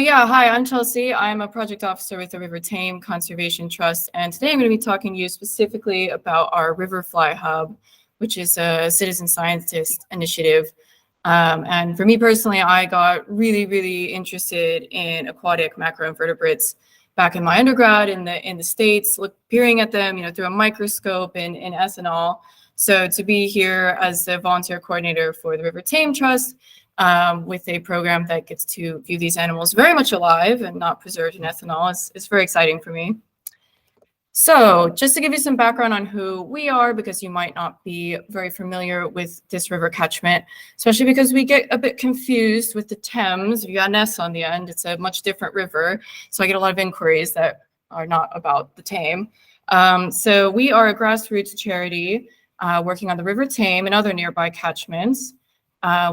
Yeah, hi, I'm Chelsea. I'm a project officer with the Thame Conservation Trust, and today I'm going to be talking to you specifically about our Riverfly Hub, which is a citizen scientist initiative. And for me personally, I got really interested in aquatic macroinvertebrates back in my undergrad in the States, peering at them, through a microscope in ethanol. So to be here as the volunteer coordinator for the Thame Trust, with a program that gets to view these animals very much alive and not preserved in ethanol is very exciting for me. So just to give you some background on who we are, because you might not be very familiar with this river catchment, especially because we get a bit confused with the Thames. If you got an S on the end, it's a much different river. So I get a lot of inquiries that are not about the Thame. So we are a grassroots charity working on the River Thame and other nearby catchments.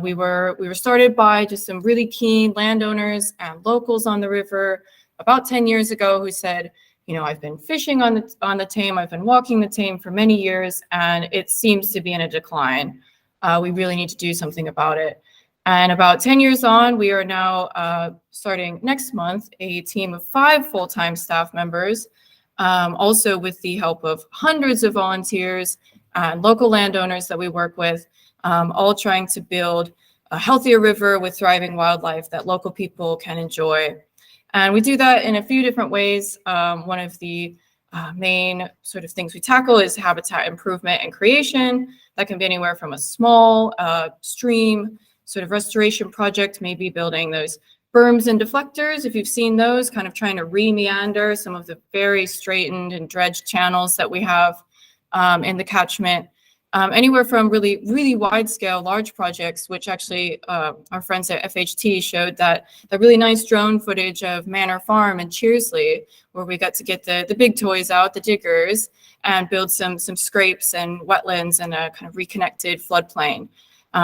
We were started by just some really keen landowners and locals on the river about 10 years ago who said, I've been fishing on the Thame, I've been walking the Thame for many years, and it seems to be in a decline. We really need to do something about it. And about 10 years on, we are now starting next month a team of 5 full-time staff members, also with the help of hundreds of volunteers and local landowners that we work with, all trying to build a healthier river with thriving wildlife that local people can enjoy. And we do that in a few different ways. One of the main sort of things we tackle is habitat improvement and creation. That can be anywhere from a small stream sort of restoration project, maybe building those berms and deflectors, if you've seen those, kind of trying to re-meander some of the very straightened and dredged channels that we have in the catchment. Anywhere from really wide scale, large projects, which actually our friends at FHT showed that the really nice drone footage of Manor Farm and Cheersley, where we got to get the big toys out, the diggers, and build some scrapes and wetlands and a kind of reconnected floodplain.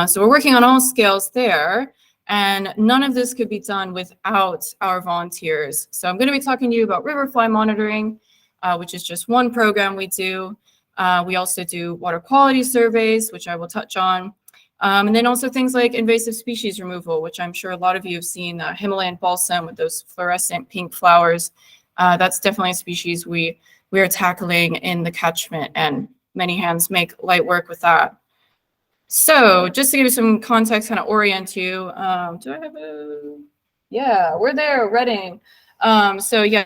So we're working on all scales there, and none of this could be done without our volunteers. So I'm going to be talking to you about Riverfly Monitoring, which is just one program we do. We also do water quality surveys, which I will touch on. And then also things like invasive species removal, which I'm sure a lot of you have seen, Himalayan balsam with those fluorescent pink flowers. That's definitely a species we are tackling in the catchment, and many hands make light work with that. So just to give you some context, kind of orient you, do I have a, yeah, we're there, Reading. So yeah.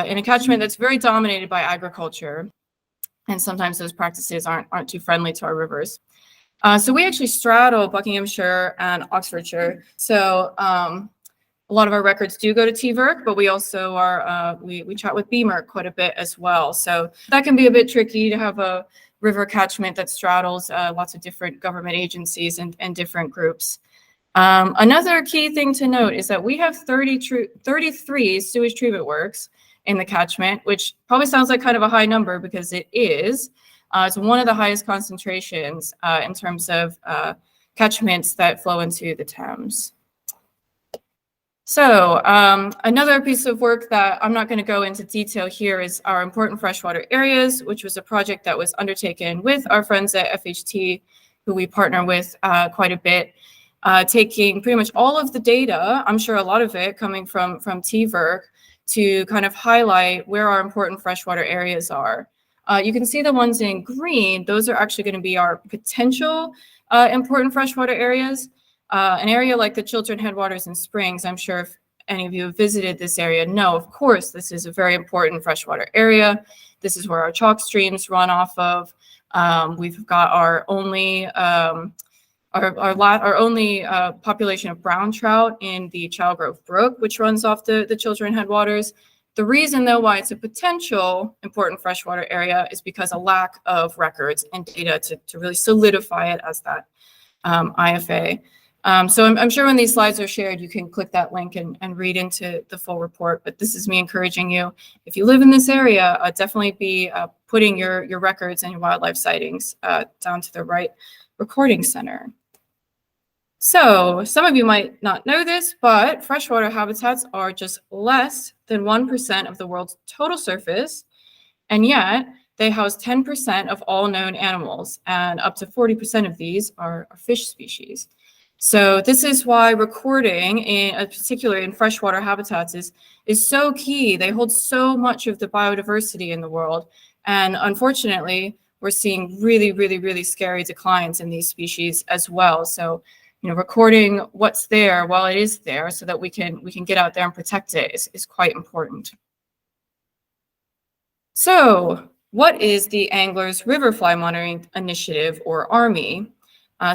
In a catchment that's very dominated by agriculture, and sometimes those practices aren't too friendly to our rivers. So we actually straddle Buckinghamshire and Oxfordshire. So a lot of our records do go to TVERC, but we also are we chat with BMERC quite a bit as well. So that can be a bit tricky to have a river catchment that straddles lots of different government agencies and different groups. Another key thing to note is that we have 33 sewage treatment works in the catchment, which probably sounds like kind of a high number because it is. It's one of the highest concentrations in terms of catchments that flow into the Thames. So another piece of work that I'm not going to go into detail here is our important freshwater areas, which was a project that was undertaken with our friends at FHT, who we partner with quite a bit. Taking pretty much all of the data, I'm sure a lot of it coming from TVERC, to kind of highlight where our important freshwater areas are. You can see the ones in green, those are actually going to be our potential important freshwater areas. An area like the Chiltern Headwaters and Springs, I'm sure if any of you have visited this area know, of course, this is a very important freshwater area. This is where our chalk streams run off of. We've got our only population of brown trout in the Chalgrove Brook, which runs off the Chiltern Headwaters. The reason, though, why it's a potential important freshwater area is because a lack of records and data to really solidify it as that IFA. So I'm sure when these slides are shared, you can click that link and read into the full report. But this is me encouraging you, if you live in this area, definitely be putting your records and your wildlife sightings down to the right recording center. So some of you might not know this, but freshwater habitats are just less than 1% of the world's total surface, and yet they house 10% of all known animals, and up to 40% of these are fish species. So this is why recording, in particular in freshwater habitats, is so key. They hold so much of the biodiversity in the world, and unfortunately, we're seeing really, really, really scary declines in these species as well. So, recording what's there while it is there, so that we can get out there and protect it is quite important. So, what is the Anglers Riverfly Monitoring Initiative, or ARMI?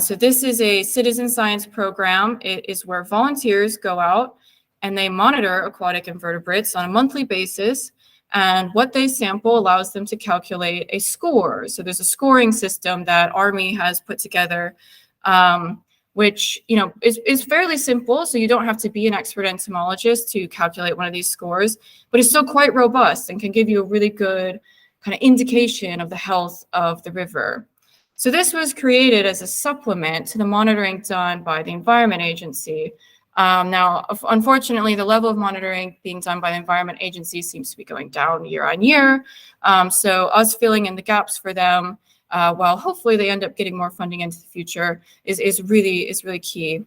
So this is a citizen science program. It is where volunteers go out and they monitor aquatic invertebrates on a monthly basis. And what they sample allows them to calculate a score. So there's a scoring system that ARMI has put together, which is fairly simple. So you don't have to be an expert entomologist to calculate one of these scores, but it's still quite robust and can give you a really good kind of indication of the health of the river. So this was created as a supplement to the monitoring done by the Environment Agency. Now, unfortunately, the level of monitoring being done by the Environment Agency seems to be going down year on year. So us filling in the gaps for them, while hopefully they end up getting more funding into the future, is really key.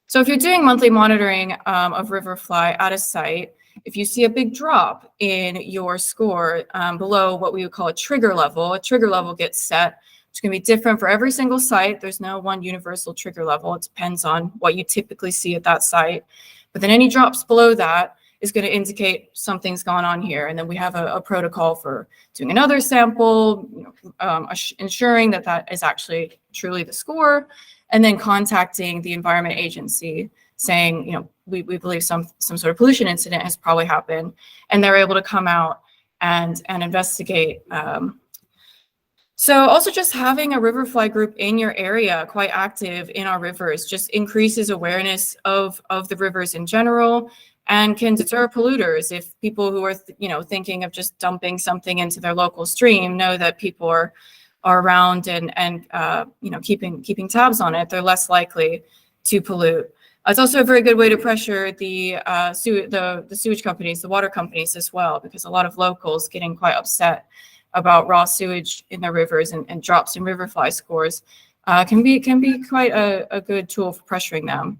So if you're doing monthly monitoring of Riverfly at a site, if you see a big drop in your score below what we would call a trigger level gets set. It's going to be different for every single site. There's no one universal trigger level. It depends on what you typically see at that site. But then any drops below that is going to indicate something's gone on here. And then we have a protocol for doing another sample, ensuring that that is actually truly the score, and then contacting the Environment Agency saying, we believe some sort of pollution incident has probably happened, and they're able to come out and investigate. So also just having a Riverfly group in your area, quite active in our rivers, just increases awareness of the rivers in general, and can deter polluters. If people who are thinking of just dumping something into their local stream know that people are around and keeping tabs on it, they're less likely to pollute. It's also a very good way to pressure the sewage companies, the water companies as well, because a lot of locals getting quite upset about raw sewage in their rivers and drops in Riverfly scores can be quite a good tool for pressuring them.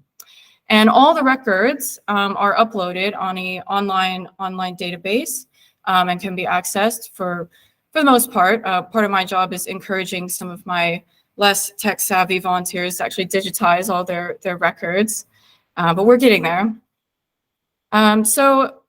And all the records are uploaded on an online database and can be accessed for the most part. Part of my job is encouraging some of my less tech savvy volunteers to actually digitize all their records, but we're getting there. So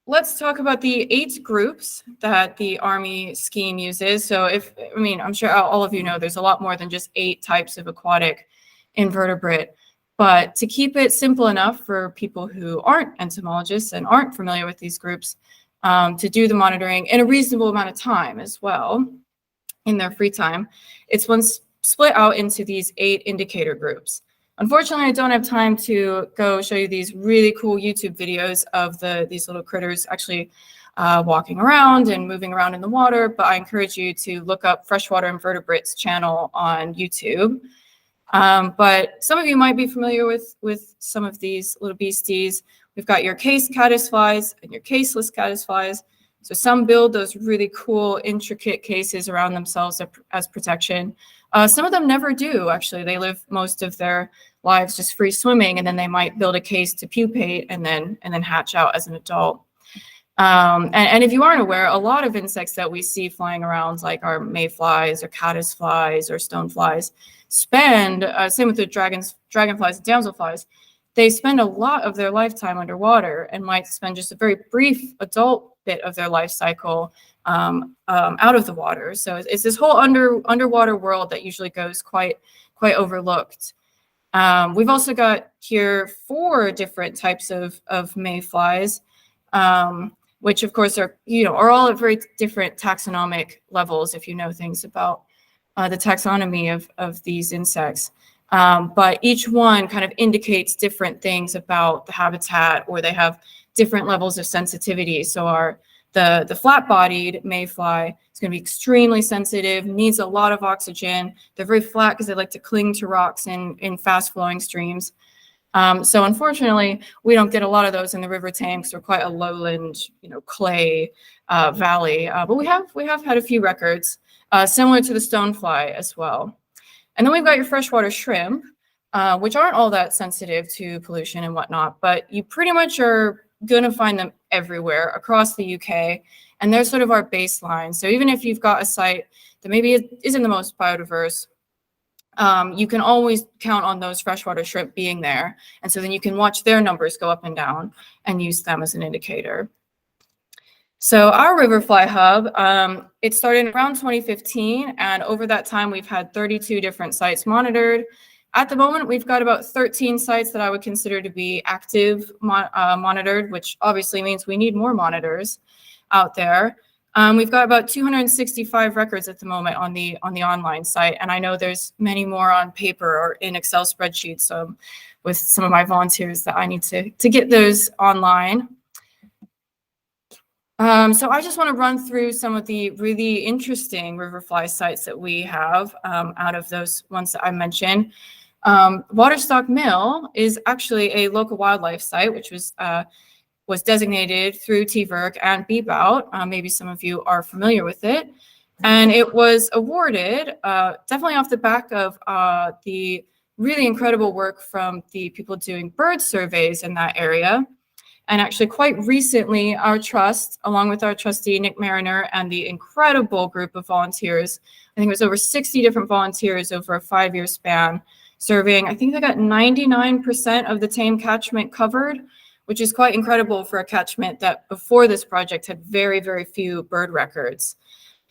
let's talk about the 8 groups that the ARMI scheme uses. So I'm sure all of you know there's a lot more than just 8 types of aquatic invertebrate, but to keep it simple enough for people who aren't entomologists and aren't familiar with these groups to do the monitoring in a reasonable amount of time as well in their free time, it's split out into these 8 indicator groups. Unfortunately, I don't have time to go show you these really cool YouTube videos of these little critters actually walking around and moving around in the water, but I encourage you to look up Freshwater Invertebrates channel on YouTube. But some of you might be familiar with some of these little beasties. We've got your case caddisflies and your caseless caddisflies. So some build those really cool, intricate cases around themselves as protection. Some of them never do, actually. They live most of their lives just free swimming, and then they might build a case to pupate and then hatch out as an adult. And if you aren't aware, a lot of insects that we see flying around, like our mayflies or caddisflies or stoneflies, spend, same with the dragonflies and damselflies, they spend a lot of their lifetime underwater and might spend just a very brief adult bit of their life cycle out of the water. So it's this whole underwater world that usually goes quite overlooked. We've also got here 4 different types of mayflies, which of course are all at very different taxonomic levels if you know things about the taxonomy of these insects. But each one kind of indicates different things about the habitat, or they have different levels of sensitivity. So the flat-bodied mayfly is going to be extremely sensitive, needs a lot of oxygen. They're very flat because they like to cling to rocks in fast-flowing streams. So unfortunately, we don't get a lot of those in the River Thame because we're quite a lowland, clay valley. But we have had a few records, similar to the stonefly as well. And then we've got your freshwater shrimp, which aren't all that sensitive to pollution and whatnot, but you pretty much are going to find them everywhere across the UK. And they're sort of our baseline. So even if you've got a site that maybe isn't the most biodiverse, you can always count on those freshwater shrimp being there. And so then you can watch their numbers go up and down and use them as an indicator. So our Riverfly Hub, it started around 2015, and over that time, we've had 32 different sites monitored. At the moment, we've got about 13 sites that I would consider to be active monitored, which obviously means we need more monitors out there. We've got about 265 records at the moment on the online site, and I know there's many more on paper or in Excel spreadsheets with some of my volunteers that I need to get those online. So I just want to run through some of the really interesting Riverfly sites that we have out of those ones that I mentioned. Waterstock Mill is actually a local wildlife site, which was designated through TVERC and BBOUT. Maybe some of you are familiar with it. And it was awarded definitely off the back of the really incredible work from the people doing bird surveys in that area. And actually quite recently, our trust, along with our trustee, Nick Mariner, and the incredible group of volunteers, I think it was over 60 different volunteers over a 5-year span, surveying. I think they got 99% of the Thame catchment covered, which is quite incredible for a catchment that before this project had very, very few bird records.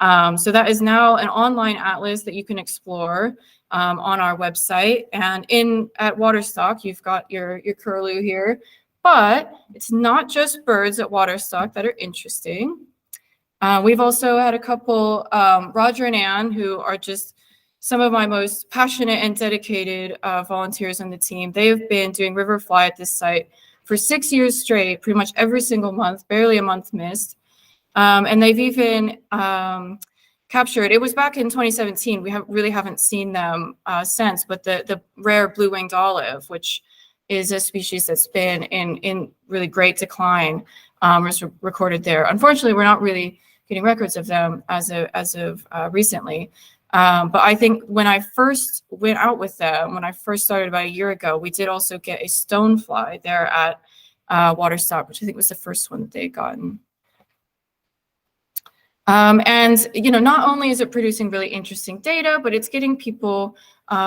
So that is now an online atlas that you can explore on our website. And at Waterstock, you've got your curlew here. But it's not just birds at Waterstock that are interesting. We've also had a couple, Roger and Ann, who are just some of my most passionate and dedicated volunteers on the team. They have been doing Riverfly at this site for 6 years straight, pretty much every single month, barely a month missed. And they've even captured, it was back in 2017, we really haven't seen them since, but the rare blue-winged olive, which is a species that's been in really great decline, was recorded there. Unfortunately, we're not really getting records of them as of recently. But I think when I first went out with them, when I first started about a year ago, we did also get a stonefly there at Waterstock, which I think was the first one that they had gotten. And, not only is it producing really interesting data, but it's getting people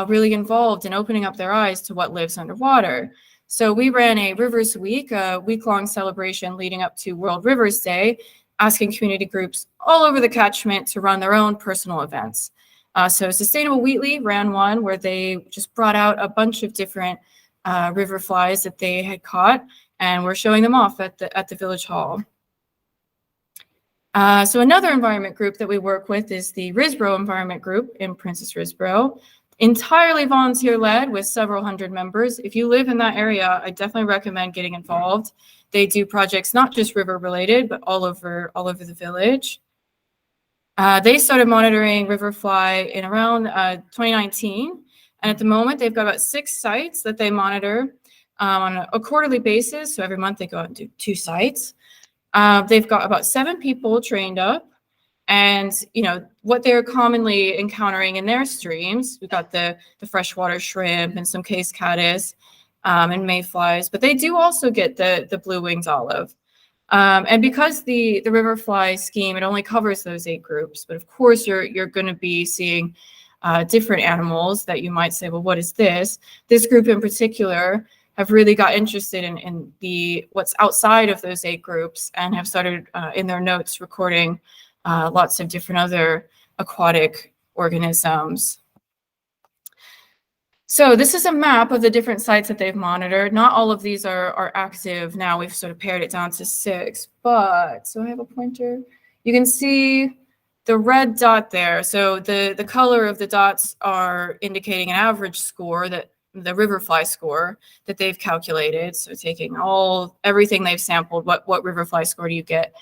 really involved in opening up their eyes to what lives underwater. So we ran a Rivers Week, a week-long celebration leading up to World Rivers Day, asking community groups all over the catchment to run their own personal events. So Sustainable Wheatley ran one where they just brought out a bunch of different river flies that they had caught, and we're showing them off at the village hall. So another environment group that we work with is the Risborough Environment Group in Princess Risborough, entirely volunteer-led with several hundred members. If you live in that area, I definitely recommend getting involved. They do projects not just river-related, but all over the village. They started monitoring Riverfly in around 2019, and at the moment they've got about 6 sites that they monitor on a quarterly basis. So every month they go out and do 2 sites. They've got about 7 people trained up, and what they're commonly encountering in their streams, we've got the freshwater shrimp and some case caddis and mayflies, but they do also get the blue-winged olive. And because the Riverfly scheme, it only covers those 8 groups, but of course you're going to be seeing different animals that you might say, well, what is this? This group in particular have really got interested in what's outside of those 8 groups and have started in their notes recording lots of different other aquatic organisms. So this is a map of the different sites that they've monitored. Not all of these are active now. We've sort of pared it down to 6, but so I have a pointer. You can see the red dot there, so the color of the dots are indicating an average score, that the Riverfly score that they've calculated. So taking everything they've sampled, what Riverfly score do you get?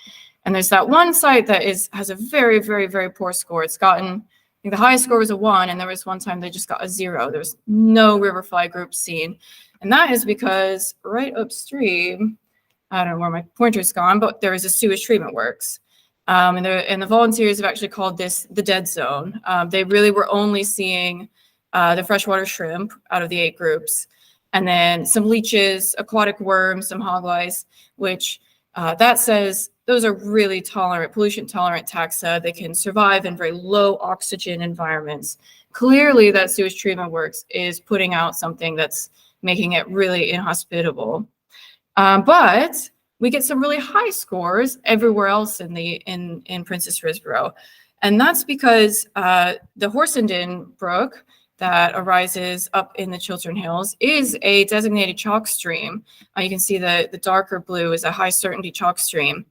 And there's that one site that has a very, very, very poor score. It's gotten, I think the highest score was a 1, and there was one time they just got a 0. There was no Riverfly group seen. And that is because right upstream, I don't know where my pointer's gone, but there is a sewage treatment works. And the volunteers have actually called this the dead zone. They really were only seeing the freshwater shrimp out of the 8 groups, and then some leeches, aquatic worms, some hog lice, which that says those are really tolerant, pollution tolerant taxa. They can survive in very low oxygen environments. Clearly that sewage treatment works is putting out something that's making it really inhospitable. But we get some really high scores everywhere else in Princess Risborough. And that's because the Horsenden Brook that arises up in the Chiltern Hills is a designated chalk stream. You can see the darker blue is a high certainty chalk stream.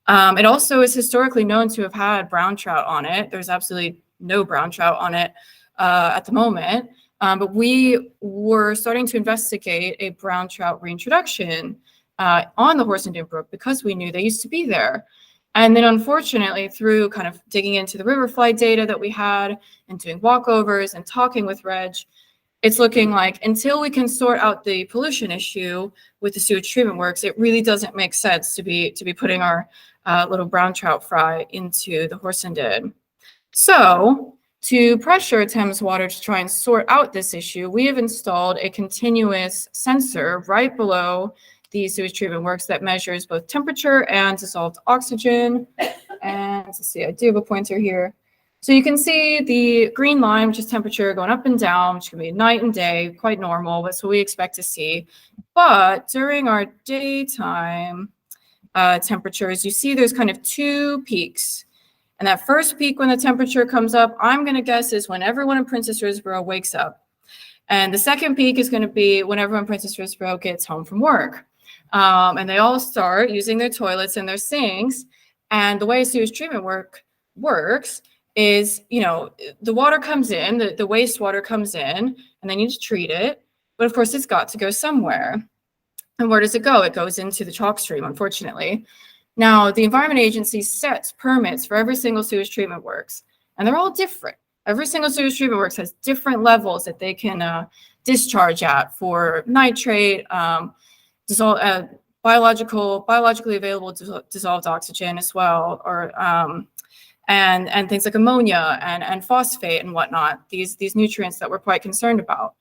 It also is historically known to have had brown trout on it. There's absolutely no brown trout on it at the moment. But we were starting to investigate a brown trout reintroduction on the Horsenden Brook because we knew they used to be there. And then unfortunately, through kind of digging into the Riverfly data that we had and doing walkovers and talking with Reg, it's looking like until we can sort out the pollution issue with the sewage treatment works, it really doesn't make sense to be putting our little brown trout fry into the Horsenden. So to pressure Thames water to try and sort out this issue, we have installed a continuous sensor right below the sewage treatment works that measures both temperature and dissolved oxygen. And let's see, I do have a pointer here. So you can see the green line, which is temperature going up and down, which can be night and day, quite normal. That's what we expect to see. But during our daytime temperatures, you see there's kind of 2 peaks. And that first peak when the temperature comes up, I'm going to guess is when everyone in Princess Risborough wakes up. And the second peak is going to be when everyone in Princess Risborough gets home from work. And they all start using their toilets and their sinks. And the way sewage treatment works is, you know, the water comes in, the wastewater comes in, and they need to treat it. But of course, it's got to go somewhere. And where does it go? It goes into the chalk stream, unfortunately. Now, the Environment Agency sets permits for every single sewage treatment works, and they're all different. Every single sewage treatment works has different levels that they can discharge at for nitrate, biologically available dissolved oxygen as well, or and things like ammonia and phosphate and whatnot. These nutrients that we're quite concerned about.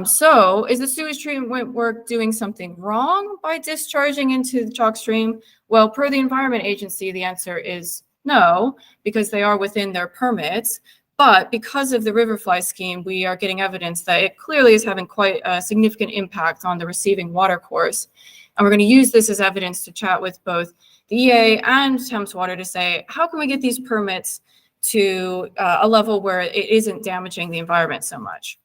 So is the sewage treatment work doing something wrong by discharging into the chalk stream? Well, per the Environment Agency, the answer is no, because they are within their permits. But because of the Riverfly scheme, we are getting evidence that it clearly is having quite a significant impact on the receiving water course. And we're going to use this as evidence to chat with both the EA and Thames Water to say, how can we get these permits to a level where it isn't damaging the environment so much?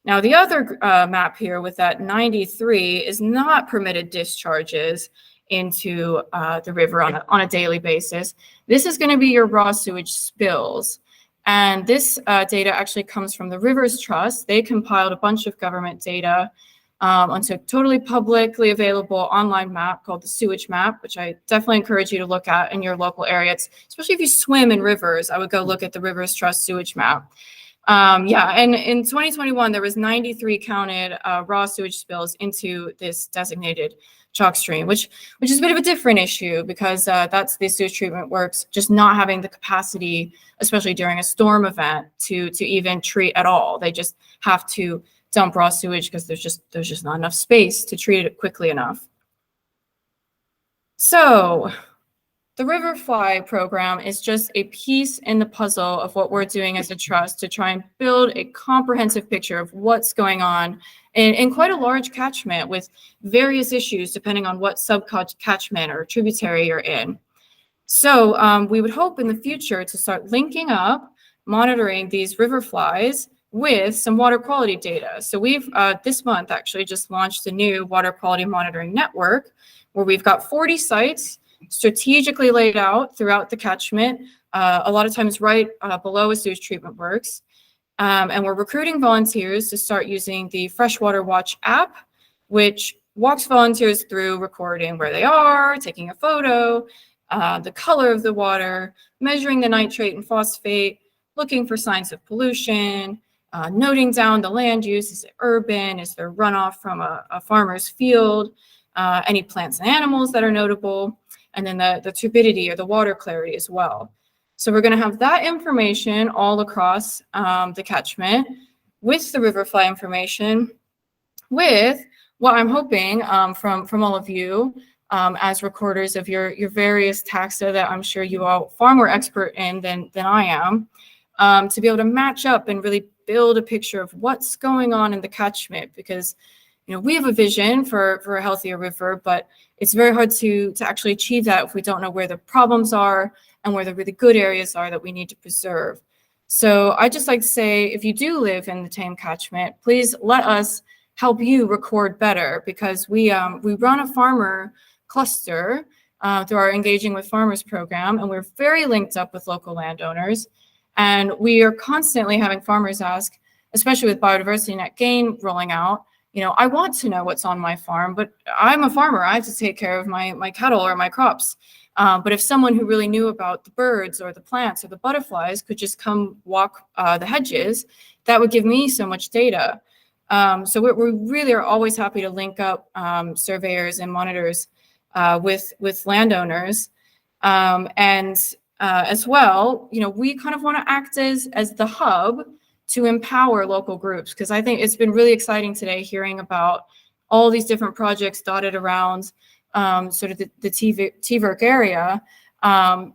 Now, the other map here with that 93 is not permitted discharges into the river on a daily basis. This is going to be your raw sewage spills. And this data actually comes from the Rivers Trust. They compiled a bunch of government data onto a totally publicly available online map called the Sewage Map, which I definitely encourage you to look at in your local area. Especially if you swim in rivers, I would go look at the Rivers Trust Sewage Map. Yeah, and in 2021, there was 93 counted raw sewage spills into this designated chalk stream, which is a bit of a different issue because that's the sewage treatment works just not having the capacity, especially during a storm event, to even treat at all. They just have to dump raw sewage because there's just not enough space to treat it quickly enough. So the Riverfly program is just a piece in the puzzle of what we're doing as a trust to try and build a comprehensive picture of what's going on in quite a large catchment with various issues depending on what sub-catchment or tributary you're in. So we would hope in the future to start linking up monitoring these riverflies with some water quality data. So we've this month actually just launched a new water quality monitoring network where we've got 40 sites strategically laid out throughout the catchment, a lot of times right below a sewage treatment works. And we're recruiting volunteers to start using the Freshwater Watch app, which walks volunteers through recording where they are, taking a photo, the color of the water, measuring the nitrate and phosphate, looking for signs of pollution, noting down the land use. Is it urban? Is there runoff from a farmer's field? Any plants and animals that are notable, and then the turbidity or the water clarity as well. So we're going to have that information all across the catchment with the Riverfly information, with what I'm hoping from all of you as recorders of your various taxa that I'm sure you are far more expert in than I am, to be able to match up and really build a picture of what's going on in the catchment, because we have a vision for a healthier river, but it's very hard to actually achieve that if we don't know where the problems are and where the really good areas are that we need to preserve. So I just like to say, if you do live in the Thame catchment, please let us help you record better, because we run a farmer cluster through our Engaging with Farmers program, and we're very linked up with local landowners. And we are constantly having farmers ask, especially with biodiversity net gain rolling out, I want to know what's on my farm, but I'm a farmer. I have to take care of my cattle or my crops. But if someone who really knew about the birds or the plants or the butterflies could just come walk the hedges, that would give me so much data. So we really are always happy to link up surveyors and monitors with landowners. And as well, we kind of want to act as the hub to empower local groups, because I think it's been really exciting today hearing about all these different projects dotted around sort of the TVERC area.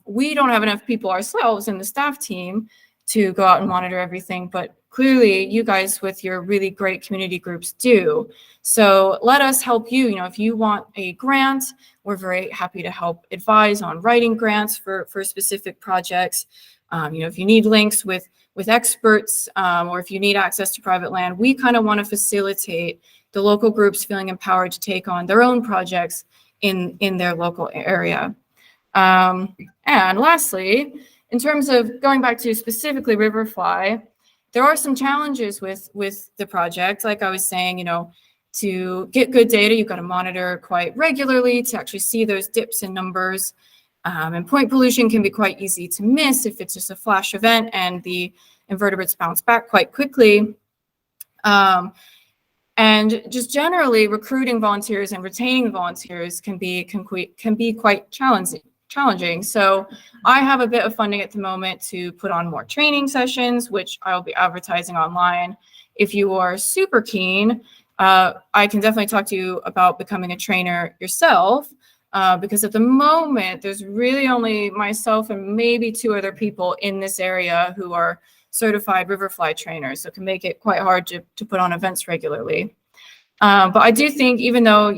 We don't have enough people ourselves in the staff team to go out and monitor everything, but clearly you guys with your really great community groups do. So let us help you. If you want a grant, we're very happy to help advise on writing grants for specific projects. If you need links with experts, or if you need access to private land, we kind of want to facilitate the local groups feeling empowered to take on their own projects in their local area. And lastly, in terms of going back to specifically Riverfly, there are some challenges with the project. Like I was saying, to get good data, you've got to monitor quite regularly to actually see those dips in numbers. And point pollution can be quite easy to miss if it's just a flash event and the invertebrates bounce back quite quickly. And just generally recruiting volunteers and retaining volunteers can be quite challenging. So I have a bit of funding at the moment to put on more training sessions, which I'll be advertising online. If you are super keen, I can definitely talk to you about becoming a trainer yourself. Because at the moment, there's really only myself and maybe 2 other people in this area who are certified Riverfly trainers, so it can make it quite hard to put on events regularly. But I do think, even though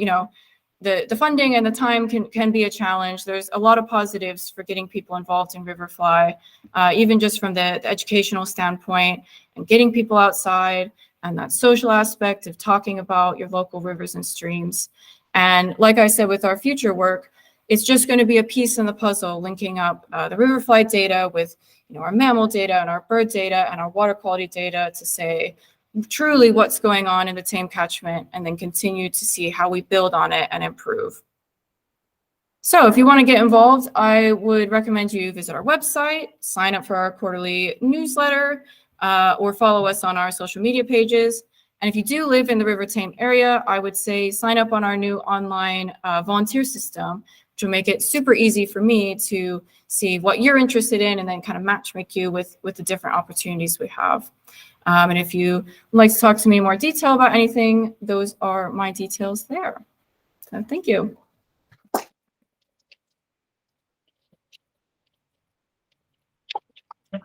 the funding and the time can be a challenge, there's a lot of positives for getting people involved in Riverfly, even just from the educational standpoint and getting people outside, and that social aspect of talking about your local rivers and streams. And like I said, with our future work, it's just going to be a piece in the puzzle, linking up the Riverfly data with our mammal data and our bird data and our water quality data to say truly what's going on in the Thame catchment, and then continue to see how we build on it and improve. So if you want to get involved, I would recommend you visit our website, sign up for our quarterly newsletter, or follow us on our social media pages. And if you do live in the River Thame area, I would say sign up on our new online volunteer system, which will make it super easy for me to see what you're interested in and then kind of matchmake you with the different opportunities we have. And if you would like to talk to me in more detail about anything, those are my details there. So thank you. I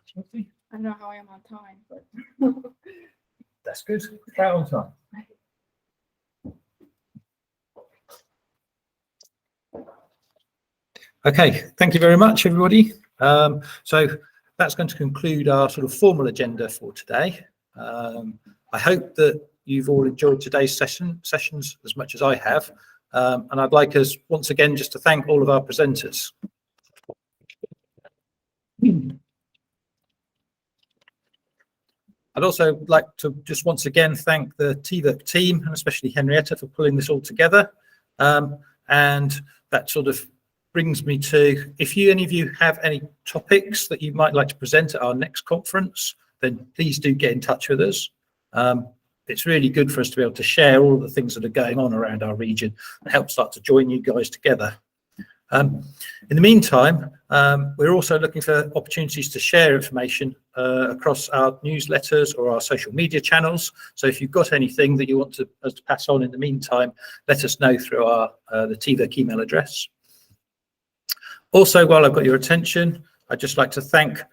don't know how I am on time, but that's good. Right on time. Okay, thank you very much, everybody. So that's going to conclude our sort of formal agenda for today. I hope that you've all enjoyed today's sessions as much as I have. And I'd like us once again just to thank all of our presenters. I'd also like to just once again thank the TVERC team, and especially Henrietta, for pulling this all together. And that sort of brings me to, if any of you have any topics that you might like to present at our next conference, then please do get in touch with us. It's really good for us to be able to share all of the things that are going on around our region and help start to join you guys together. In the meantime, we're also looking for opportunities to share information across our newsletters or our social media channels. So if you've got anything that you want us to pass on in the meantime, let us know through the TVERC email address. Also, while I've got your attention, I'd just like to thank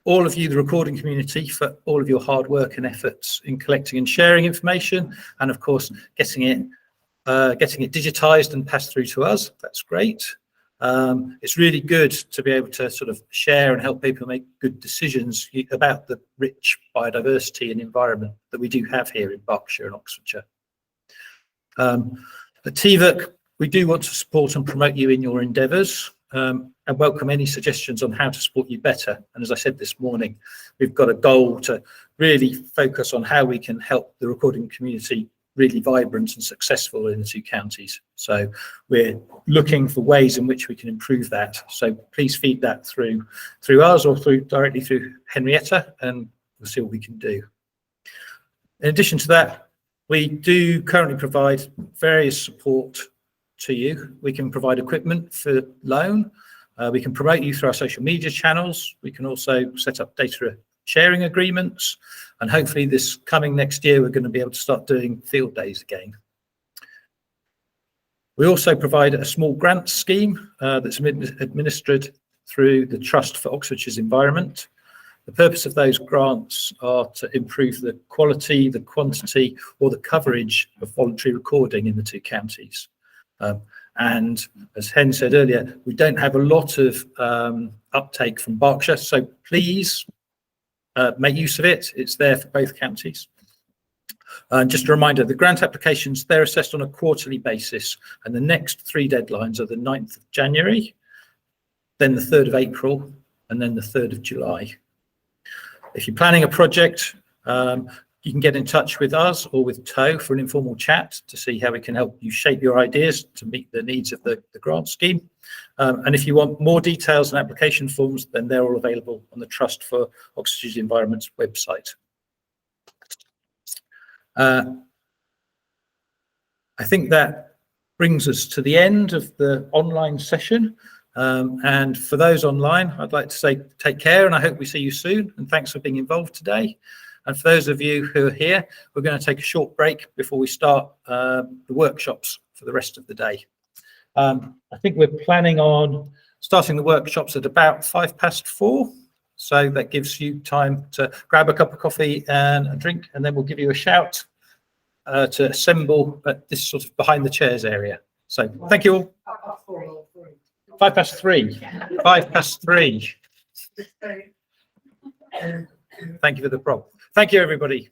all of you, the recording community, for all of your hard work and efforts in collecting and sharing information, and of course, getting it digitized and passed through to us. That's great. It's really good to be able to sort of share and help people make good decisions about the rich biodiversity and environment that we do have here in Berkshire and Oxfordshire. At TVERC, we do want to support and promote you in your endeavours, and welcome any suggestions on how to support you better. And as I said this morning, we've got a goal to really focus on how we can help the recording community really vibrant and successful in the two counties. So we're looking for ways in which we can improve that. So please feed that through us or directly through Henrietta, and we'll see what we can do. In addition to that, we do currently provide various support to you. We can provide equipment for loan. We can promote you through our social media channels. We can also set up data sharing agreements. And hopefully this coming next year, we're going to be able to start doing field days again. We also provide a small grant scheme that's administered through the Trust for Oxfordshire's Environment. The purpose of those grants are to improve the quality, the quantity, or the coverage of voluntary recording in the two counties. And as Hen said earlier, we don't have a lot of uptake from Berkshire, so please make use of it. It's there for both counties. Just a reminder, the grant applications, they're assessed on a quarterly basis, and the next 3 deadlines are the 9th of January, then the 3rd of April, and then the 3rd of July. If you're planning a project, you can get in touch with us or with TOW for an informal chat to see how we can help you shape your ideas to meet the needs of the grant scheme. And if you want more details and application forms, then they're all available on the Trust for Oxfordshire's Environment's website. I think that brings us to the end of the online session. And for those online, I'd like to say take care, and I hope we see you soon. And thanks for being involved today. And for those of you who are here, we're going to take a short break before we start the workshops for the rest of the day. I think we're planning on starting the workshops at about 4:05. So that gives you time to grab a cup of coffee and a drink, and then we'll give you a shout to assemble at this sort of behind the chairs area. So thank you all. 3:05. 3:05. Thank you for the prompt. Thank you, everybody.